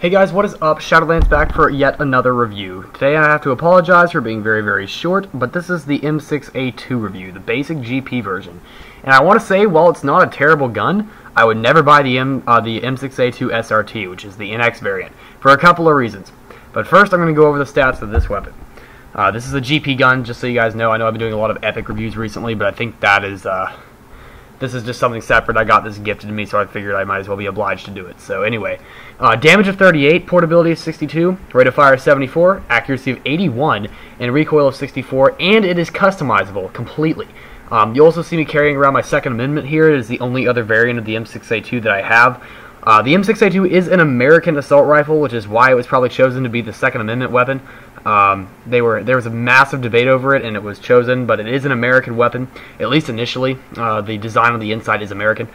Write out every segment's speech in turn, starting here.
Hey guys, what is up? Shadolance back for yet another review. Today I have to apologize for being very short, but this is the M6A2 review, the basic GP version. And I want to say, while it's not a terrible gun, I would never buy the M6A2 SRT, which is the NX variant, for a couple of reasons. But first I'm going to go over the stats of this weapon. This is a GP gun, just so you guys know. I know I've been doing a lot of epic reviews recently, but I think that is... this is just something separate. I got this gifted to me, so I figured I might as well be obliged to do it. So anyway, damage of 38, portability of 62, rate of fire of 74, accuracy of 81, and recoil of 64, and it is customizable completely. You also see me carrying around my Second Amendment here. It is the only other variant of the M6A2 that I have. The M6A2 is an American assault rifle, which is why it was probably chosen to be the Second Amendment weapon. There was a massive debate over it, and it was chosen, but it is an American weapon, at least initially. The design on the inside is American.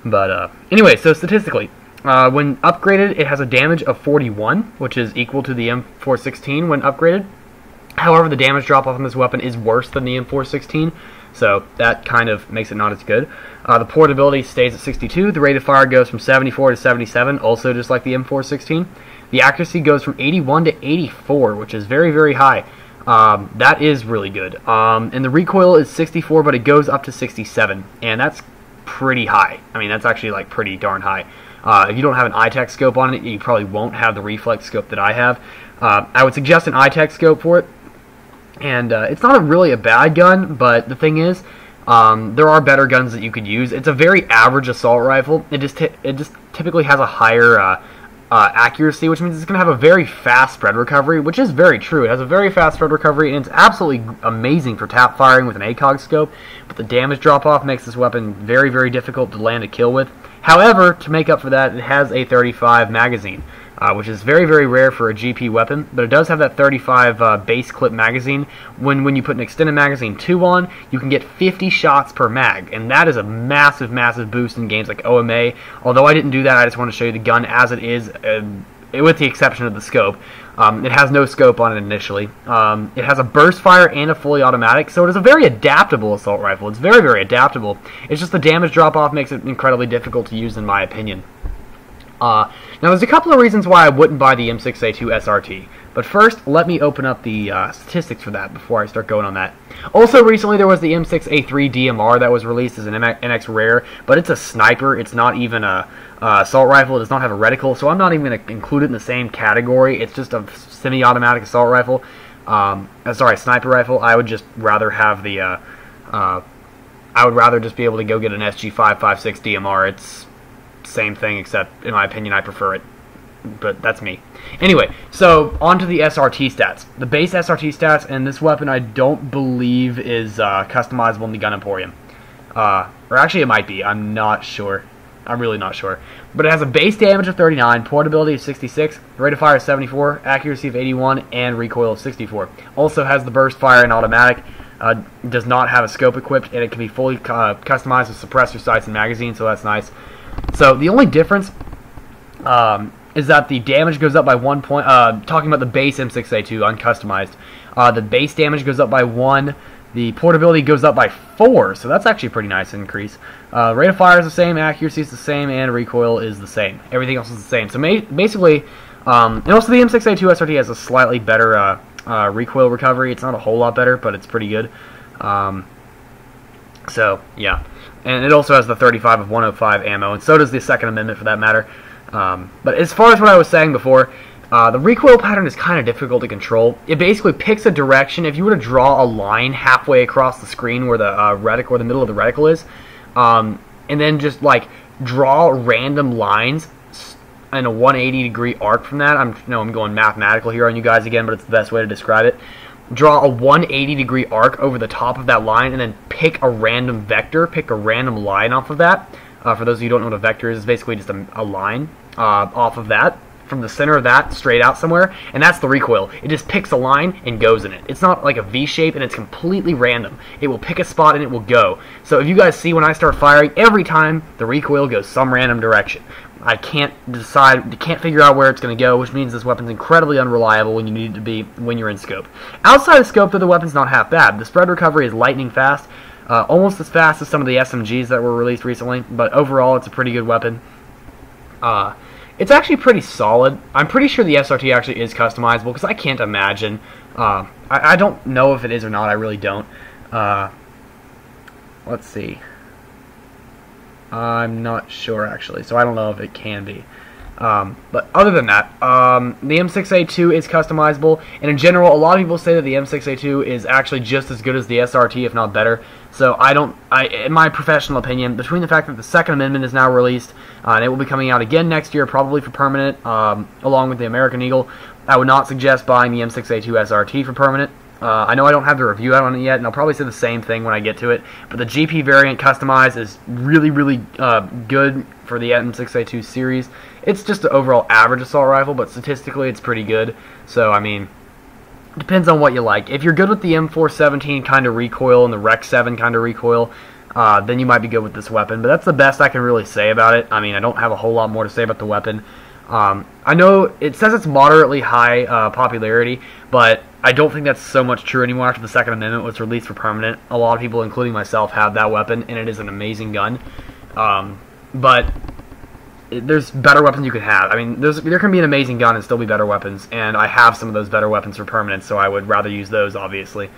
But anyway, so statistically, when upgraded, it has a damage of 41, which is equal to the M416 when upgraded. However, the damage drop-off on this weapon is worse than the M416, so that kind of makes it not as good. The portability stays at 62. The rate of fire goes from 74 to 77, also just like the M416. The accuracy goes from 81 to 84, which is very high. That is really good. And the recoil is 64, but it goes up to 67, and that's pretty high. I mean, that's actually like pretty darn high. If you don't have an iTech scope on it, you probably won't have the reflex scope that I have. I would suggest an iTech scope for it. And it's not really a bad gun, but the thing is, there are better guns that you could use. It's a very average assault rifle. It just typically has a higher accuracy, which means it's going to have a very fast spread recovery, which is very true. It has a very fast spread recovery, and it's absolutely amazing for tap firing with an ACOG scope, but the damage drop-off makes this weapon very difficult to land a kill with. However, to make up for that, it has a 35 magazine, which is very rare for a GP weapon, but it does have that 35 base clip magazine. When you put an extended magazine 2 on, you can get 50 shots per mag, and that is a massive boost in games like OMA. Although I didn't do that, I just want to show you the gun as it is, with the exception of the scope. It has no scope on it initially. It has a burst fire and a fully automatic, so it is a very adaptable assault rifle. It's very adaptable. It's just the damage drop-off makes it incredibly difficult to use, in my opinion. Now, there's a couple of reasons why I wouldn't buy the M6A2 SRT, but first, let me open up the statistics for that before I start going on that. Also, recently there was the M6A3 DMR that was released as an NX Rare, but it's a sniper. It's not even a assault rifle. It does not have a reticle, so I'm not even going to include it in the same category. It's just a semi-automatic assault rifle. Sniper rifle. I would just rather have the. I would rather just be able to go get an SG556 DMR. It's same thing, except in my opinion I prefer it, but that's me. Anyway, so on to the SRT stats. The base SRT stats, and this weapon I don't believe is customizable in the Gun Emporium, or actually it might be. I'm not sure. I'm really not sure. But it has a base damage of 39, portability of 66, rate of fire of 74, accuracy of 81, and recoil of 64. Also has the burst fire and automatic. Does not have a scope equipped, and it can be fully customized with suppressor sights and magazine, so that's nice. So the only difference is that the damage goes up by 1 point. Talking about the base M6A2 uncustomized, the base damage goes up by 1. The portability goes up by 4, so that's actually a pretty nice increase. Rate of fire is the same, accuracy is the same, and recoil is the same. Everything else is the same. So basically, and also the M6A2 SRT has a slightly better recoil recovery. It's not a whole lot better, but it's pretty good. So yeah. And it also has the 35 of 105 ammo, and so does the Second Amendment for that matter. But as far as what I was saying before, the recoil pattern is kind of difficult to control. It basically picks a direction. If you were to draw a line halfway across the screen where the reticle, or the middle of the reticle is, and then just like draw random lines in a 180-degree arc from that. I'm going mathematical here on you guys again, but it's the best way to describe it. Draw a 180-degree arc over the top of that line, and then pick a random vector, pick a random line off of that. For those of you who don't know what a vector is, it's basically just a line off of that, from the center of that, straight out somewhere, and that's the recoil. It just picks a line and goes in it. It's not like a V shape, and it's completely random. It will pick a spot and it will go. So if you guys see when I start firing, every time the recoil goes some random direction. I can't figure out where it's going to go, which means this weapon's incredibly unreliable when you need it to be when you're in scope. Outside of scope, though, the weapon's not half bad. The spread recovery is lightning fast, almost as fast as some of the SMGs that were released recently, but overall it's a pretty good weapon. It's actually pretty solid. I'm pretty sure the SRT actually is customizable, because I can't imagine. I don't know if it is or not. I really don't. Let's see. I'm not sure, actually, so I don't know if it can be. But other than that, the M6A2 is customizable, and in general, a lot of people say that the M6A2 is actually just as good as the SRT, if not better. So in my professional opinion, between the fact that the Second Amendment is now released, and it will be coming out again next year, probably for permanent, along with the American Eagle, I would not suggest buying the M6A2 SRT for permanent. I know I don't have the review out on it yet, and I'll probably say the same thing when I get to it, but the GP variant customized is really, really good for the M6A2 series. It's just an overall average assault rifle, but statistically it's pretty good. So, I mean, depends on what you like. If you're good with the M417 kind of recoil and the Rec 7 kind of recoil, then you might be good with this weapon. But that's the best I can really say about it. I mean, I don't have a whole lot more to say about the weapon. I know it says it's moderately high popularity, but I don't think that's so much true anymore after the Second Amendment was released for permanent. A lot of people, including myself, have that weapon, and it is an amazing gun. But there's better weapons you could have. I mean, there can be an amazing gun and still be better weapons, and I have some of those better weapons for permanent, so I would rather use those, obviously.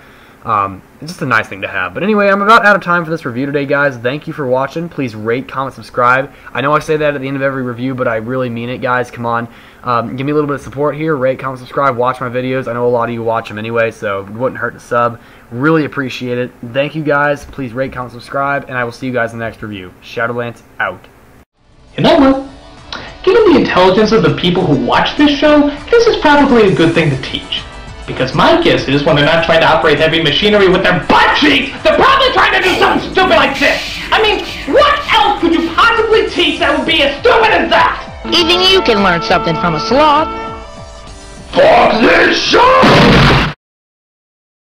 It's just a nice thing to have. But anyway, I'm about out of time for this review today, guys. Thank you for watching. Please rate, comment, subscribe. I know I say that at the end of every review, but I really mean it, guys. Come on. Give me a little bit of support here. Rate, comment, subscribe. Watch my videos. I know a lot of you watch them anyway, so it wouldn't hurt to sub. Really appreciate it. Thank you, guys. Please rate, comment, subscribe, and I will see you guys in the next review. Shadolance out. You know what? Given the intelligence of the people who watch this show, this is probably a good thing to teach. Because my guess is when they're not trying to operate heavy machinery with their butt cheeks, they're probably trying to do something stupid like this. I mean, what else could you possibly teach that would be as stupid as that? Even you can learn something from a sloth. Fuck this show!